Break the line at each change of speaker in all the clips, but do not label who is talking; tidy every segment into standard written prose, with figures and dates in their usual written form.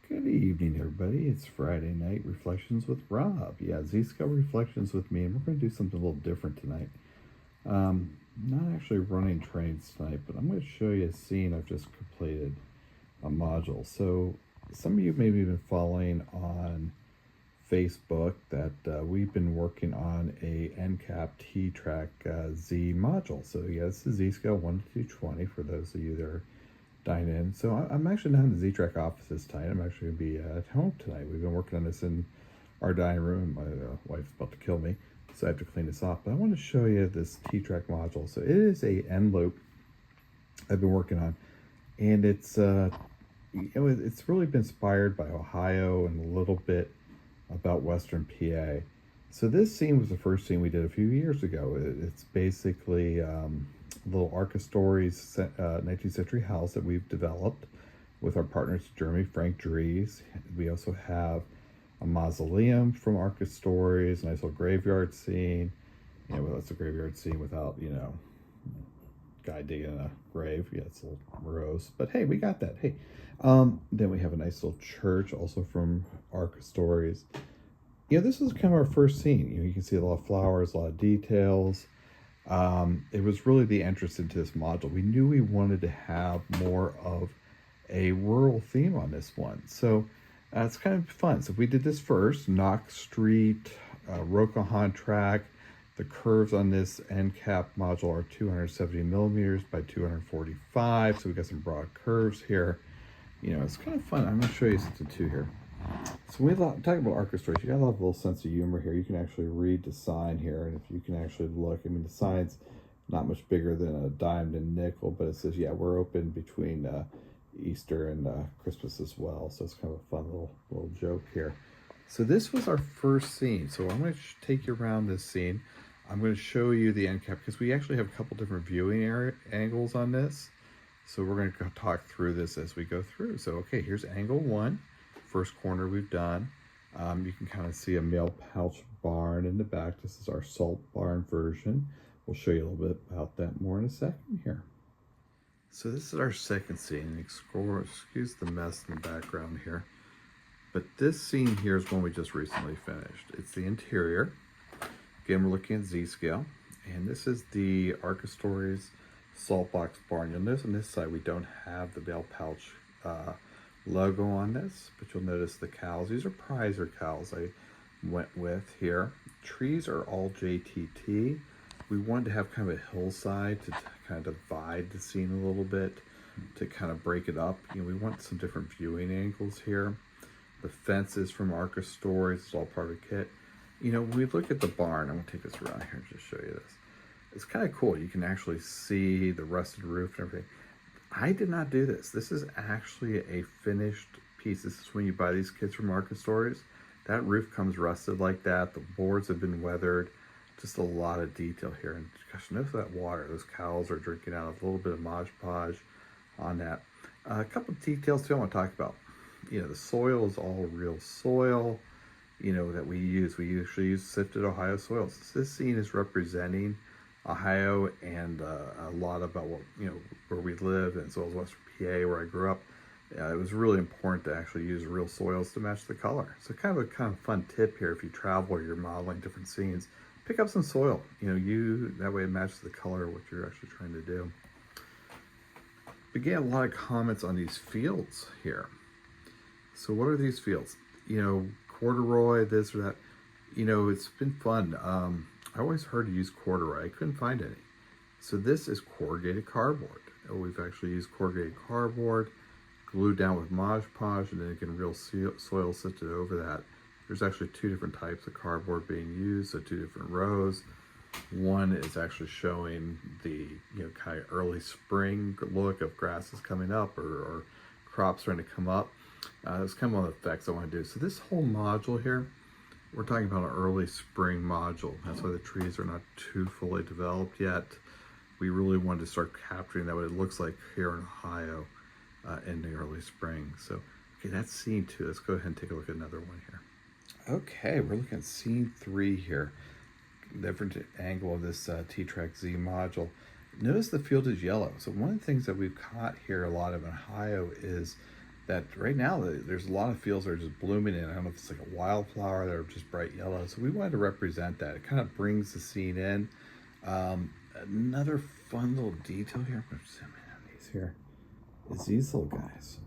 Good evening, everybody. It's Friday night Reflections with Rob. Yeah, Z-Scale Reflections with me, and we're going to do something a little different tonight. Not actually running trains tonight, but I'm going to show you a scene I've just completed, a module. So some of you maybe been following on Facebook that we've been working on a NCAP T-Trak-Z module. So yeah, this is Z-Scale 1 to 220 for those of you that are dine in. So I'm actually not in the Z-Track office this time. I'm actually going to be at home tonight. We've been working on this in our dining room. My wife's about to kill me, so I have to clean this off. But I want to show you this T-Track module. So it is a end loop I've been working on, and it's it's really been inspired by Ohio and a little bit about Western PA. So this scene was the first scene we did a few years ago. It's basically little Archistories 19th century house that we've developed with our partners Jeremy Frank Dries. We also have a mausoleum from Archistories, a nice little graveyard scene. Well, that's a graveyard scene without, guy digging a grave. Yeah, it's a little morose, but hey, we got that. Hey, then we have a nice little church also from Archistories. This is kind of our first scene. You can see a lot of flowers, a lot of details. It was really the entrance into this module. We knew we wanted to have more of a rural theme on this one. So it's kind of fun. So we did this first, Noch Street, Rokuhan track. The curves on this end cap module are 270 millimeters by 245. So we got some broad curves here. It's kind of fun. I'm going to show you something too here. So when we talk about Archistories, you got a little sense of humor here. You can actually read the sign here, and if you can actually look, the sign's not much bigger than a dime and nickel, but it says, yeah, we're open between Easter and Christmas as well. So it's kind of a fun little joke here. So this was our first scene. So I'm going to take you around this scene. I'm going to show you the end cap because we actually have a couple different viewing angles on this. So we're going to talk through this as we go through. So, okay, here's angle one. First corner we've done. You can kind of see a mail pouch barn in the back. This is our salt barn version. We'll show you a little bit about that more in a second here. So this is our second scene. Excuse the mess in the background here. But this scene here is one we just recently finished. It's the interior. Again, we're looking at Z-scale. And this is the Archistories Saltbox barn. You'll notice on this side we don't have the mail pouch logo on this, but you'll notice the cows. These are Preiser cows I went with here. Trees are all JTT. We wanted to have kind of a hillside to kind of divide the scene a little bit, to kind of break it up. We want some different viewing angles here. The fences from Archistories, it's all part of a kit. When we look at the barn, I'm gonna take this around here and just show you this. It's kind of cool. You can actually see the rusted roof and everything. I did not do this. This is actually a finished piece. This is when you buy these kits from Archistories. That roof comes rusted like that. The boards have been weathered. Just a lot of detail here. And gosh, notice that water. Those cows are drinking out of a little bit of Mod Podge on that. A couple of details too I want to talk about. The soil is all real soil, that we use. We usually use sifted Ohio soils. This scene is representing Ohio and a lot about what where we live, and as well as Western PA where I grew up. It was really important to actually use real soils to match the color. So kind of fun tip here: if you travel or you're modeling different scenes, pick up some soil. That way it matches the color of what you're actually trying to do. We get a lot of comments on these fields here. So what are these fields? Corduroy, this or that. It's been fun. I always heard to use corduroy. I couldn't find any. So this is corrugated cardboard. We've actually used corrugated cardboard, glued down with Mod Podge, and then again real soil sifted over that. There's actually two different types of cardboard being used, so two different rows. One is actually showing the kind of early spring look of grasses coming up or crops starting to come up. That's kind of one of the effects I want to do. So this whole module here, we're talking about an early spring module. That's why the trees are not too fully developed yet. We really wanted to start capturing that, what it looks like here in Ohio in the early spring. So, okay, that's scene two. Let's go ahead and take a look at another one here. Okay, we're looking at scene three here. Different angle of this T-Trak-Z module. Notice the field is yellow. So one of the things that we've caught here a lot of in Ohio is that right now there's a lot of fields that are just blooming in. I don't know if it's like a wildflower that are just bright yellow. So we wanted to represent that. It kind of brings the scene in. Another fun little detail here, I'm going to zoom in on these here, is these little guys.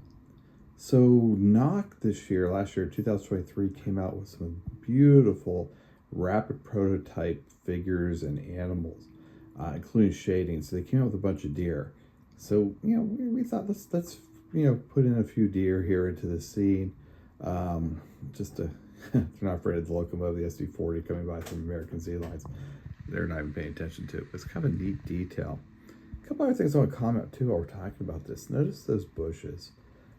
So Noch last year, 2023, came out with some beautiful rapid prototype figures and animals, including shading. So they came out with a bunch of deer. So, we thought let's put in a few deer here into the scene, just to, they're not afraid of the locomotive, the SD40 coming by from American Z lines. They're not even paying attention to it, but it's kind of a neat detail. A couple other things I want to comment too while we're talking about this. Notice those bushes.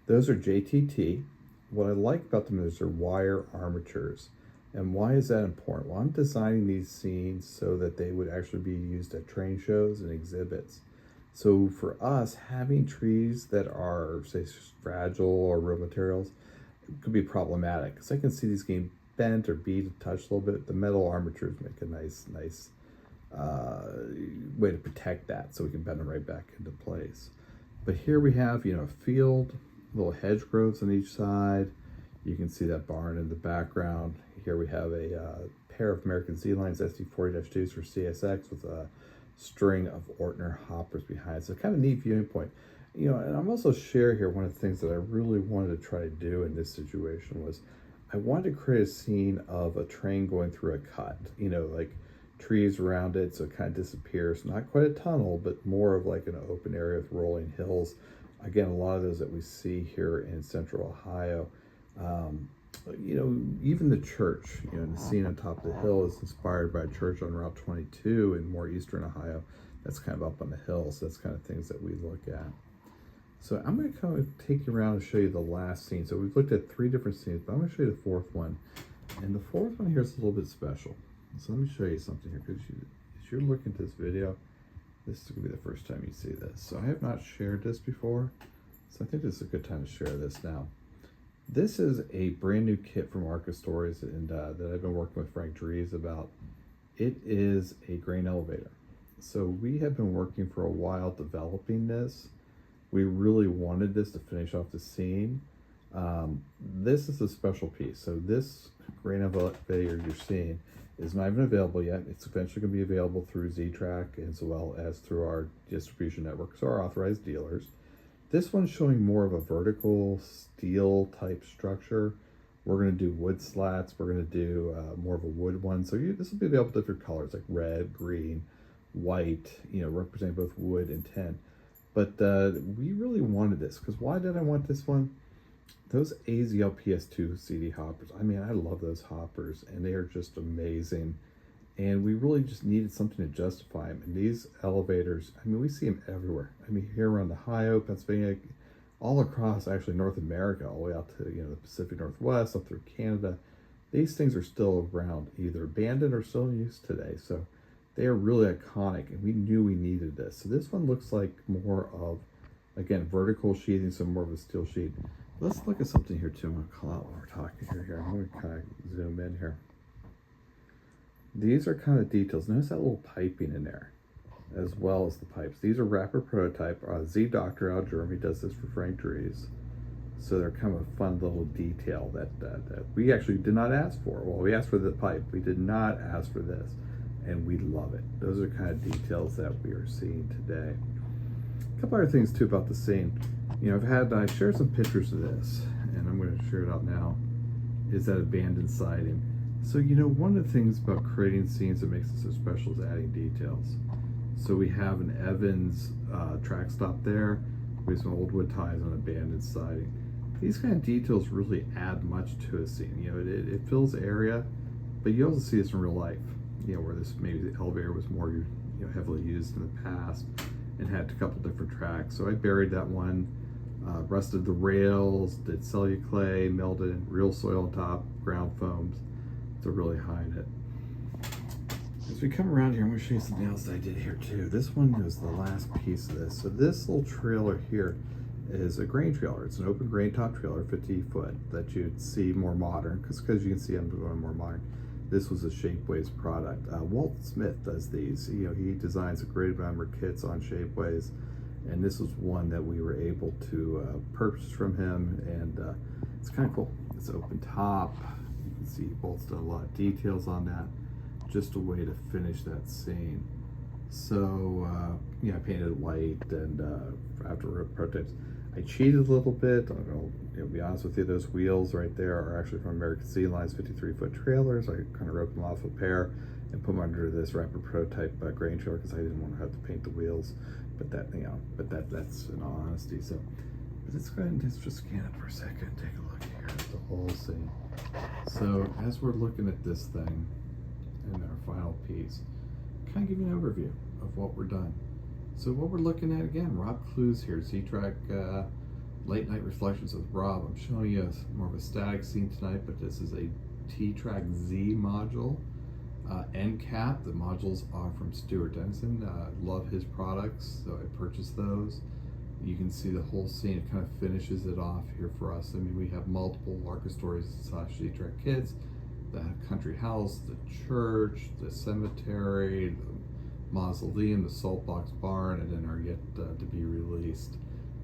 Those are JTT. What I like about them is they're wire armatures. And why is that important? Well, I'm designing these scenes so that they would actually be used at train shows and exhibits. So for us, having trees that are, say, fragile or real materials could be problematic. Because I can see these getting bent or beat and touched a little bit. The metal armatures make a nice way to protect that, so we can bend them right back into place. But here we have, a field, little hedge growths on each side. You can see that barn in the background. Here we have a pair of American Z lines SD40-2s for CSX with a string of Ortner hoppers behind. So kind of a neat viewing point. And I'm also share here one of the things that I really wanted to try to do in this situation was I wanted to create a scene of a train going through a cut, like trees around it, so it kind of disappears. Not quite a tunnel, but more of like an open area with rolling hills. Again, a lot of those that we see here in central Ohio. Even the church, the scene on top of the hill is inspired by a church on Route 22 in more eastern Ohio. That's kind of up on the hill, so that's kind of things that we look at. So I'm going to kind of take you around and show you the last scene. So we've looked at 3 different scenes, but I'm going to show you the 4th one. And the 4th one here is a little bit special. So let me show you something here, because as you're looking at this video, this is going to be the first time you see this. So I have not shared this before, so I think this is a good time to share this now. This is a brand new kit from Archistories and that I've been working with Frank Dries about. It is a grain elevator. So we have been working for a while developing this. We really wanted this to finish off the scene. This is a special piece. So this grain elevator you're seeing is not even available yet. It's eventually going to be available through Z-Trak as well as through our distribution network, so our authorized dealers. This one's showing more of a vertical steel type structure. We're going to do wood slats. We're going to do more of a wood one. So this will be available in different colors like red, green, white, representing both wood and tin. But we really wanted this, because why did I want this one? Those AZL PS2 CD hoppers. I mean, I love those hoppers, and they are just amazing. And we really just needed something to justify them. And these elevators, I mean, we see them everywhere. I mean, here around Ohio, Pennsylvania, all across actually North America, all the way out to the Pacific Northwest, up through Canada. These things are still around, either abandoned or still in use today. So they are really iconic, and we knew we needed this. So this one looks like more of, again, vertical sheathing, so more of a steel sheet. Let's look at something here too. I'm going to call out while we're talking here. I'm going to kind of zoom in here. These are kind of details. Notice that little piping in there, as well as the pipes. These are rapid prototype. Z Doctor out of Germany does this for Frank Dries. So they're kind of a fun little detail that we actually did not ask for. Well, we asked for the pipe. We did not ask for this, and we love it. Those are kind of details that we are seeing today. A couple other things too about the scene. I shared some pictures of this, and I'm going to share it out now. Is that abandoned siding? So, one of the things about creating scenes that makes it so special is adding details. So we have an Evans track stop there. We have some old wood ties on abandoned siding. These kind of details really add much to a scene. It fills area, but you also see this in real life. Where this maybe the elevator was more heavily used in the past and had a couple different tracks. So I buried that one, rusted the rails, did celluclay, melted in real soil on top, ground foams to really hide it. As we come around here, I'm going to show you something else that I did here too. This one was the last piece of this. So this little trailer here is a grain trailer. It's an open grain top trailer, 50 foot, that you'd see more modern, because you can see I'm going more modern. This was a Shapeways product. Walt Smith does these. He designs a great number of kits on Shapeways. And this was one that we were able to purchase from him, and it's kind of cool. It's open top. You can see he bolted a lot of details on that. Just a way to finish that scene. So yeah, I painted it white, and after prototypes, I cheated a little bit. I'll be honest with you, those wheels right there are actually from American Sea Line's 53-foot trailers. I kind of roped them off a pair and put them under this rapid prototype grain trailer because I didn't want to have to paint the wheels. But that's in all honesty. So, but let's go ahead and just scan it for a second. Take a look here at the whole scene. So as we're looking at this thing and our final piece, kind of give you an overview of what we're done. So what we're looking at again, Rob Kluz here, Z-Track Late Night Reflections with Rob. I'm showing you more of a static scene tonight, but this is a T-Trak-Z module. End cap, the modules are from Stuart Dennison. Love his products, so I purchased those. You can see the whole scene, it kind of finishes it off here for us. I mean, we have multiple Archistories / T-Track kits, the country house, the church, the cemetery, the mausoleum, the Saltbox barn, and then our yet to be released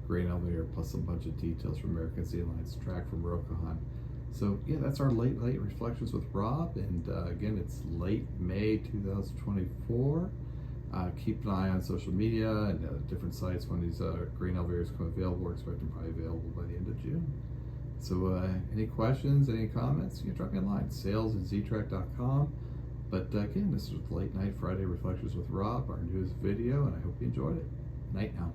grain elevator, plus a bunch of details from American Sea Line's track from Rokuhan. So yeah, that's our late reflections with Rob, and again, it's late May 2024. Keep an eye on social media and different sites when these grain elevators come available. We're expecting probably available by the end of June. So any questions, any comments, you can drop me a line, sales@ztrack.com. But again, this was Late Night Friday Reflections with Rob, our newest video, and I hope you enjoyed it. Night now.